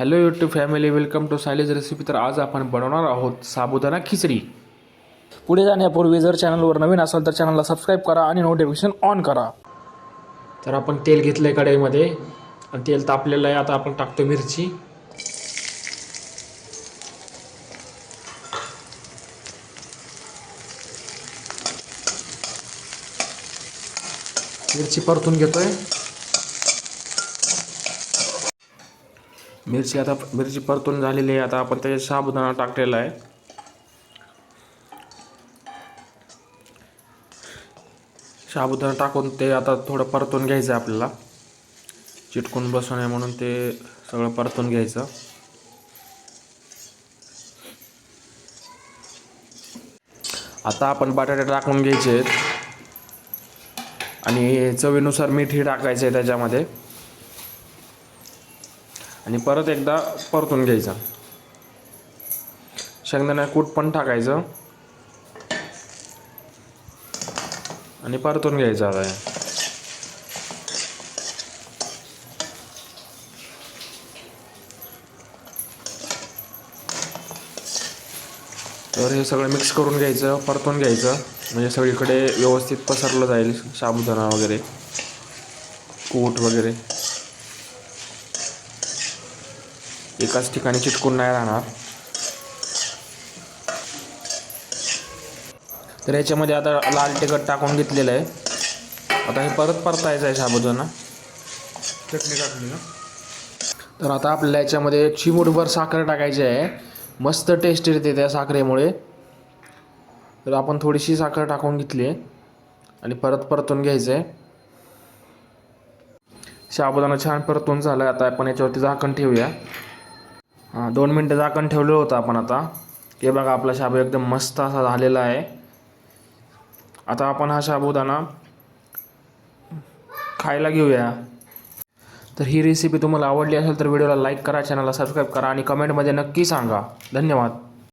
Hello YouTube family, welcome to Sayali's recipe. तर आज आपण बनवणार आहोत साबुदाणा खिचडी. पुढे जाण्यापूर्वी जर चॅनलवर नवीन असाल तर चॅनलला सबस्क्राईब करा आणि नोटिफिकेशन ऑन करा. तर आपण तेल घेतलं आहे कढईमध्ये आणि तेल तापलेलं आहे. आता आपण टाकतो मिरची. मिरची परतून घेतोय. मिरची परतून झालेली आहे. आता आपण त्याच्यात साबुदाणा टाकलेला आहे. साबुदाणा टाकून ते आता थोडं परतून घ्यायचं आहे. आपल्याला चिटकून बसू नये म्हणून ते सगळं परतून घ्यायचं. आता आपण बटाटे टाकून घ्यायचे आहेत आणि चवीनुसार मीठही टाकायचं आहे त्याच्यामध्ये आणि परत एकदा परतून घ्यायचं. शेंगदाणा कूट पण टाकायचं आणि परतून घ्यायचं. आता तर हे सगळं मिक्स करून घ्यायचं, परतून घ्यायचं म्हणजे सगळीकडे व्यवस्थित पसरलं जाईल. साबुदाणा वगैरे कूट वगैरे एकाच ठिकाणी चिटकून नाही राहणार. तर याच्यामध्ये आता लाल तिखट टाकून घेतलेलं आहे. आता हे परत परतायचं आहे साबुदाणा. चटणी टाकली ना. तर आता आपल्याला याच्यामध्ये चिमूटभर साखर टाकायची आहे. मस्त टेस्ट येते त्या साखरेमुळे. तर आपण थोडीशी साखर टाकून घेतली आहे आणि परत परतून घ्यायचं आहे. साबुदाणा छान परतून झाला. आता आपण याच्यावरती झाकण ठेवूया. 2 मिनटं झाकण ठेवलं होतं आपण. आता हे बघा, आपला शाबू एकदम मस्त असा झालेला आहे. आता आपण हा साबुदाणा खायला घेऊया. तर ही रेसिपी तुम्हाला आवडली असेल तर व्हिडिओला लाईक करा, चॅनलला सबस्क्राईब करा आणि कमेंटमध्ये नक्की सांगा. धन्यवाद.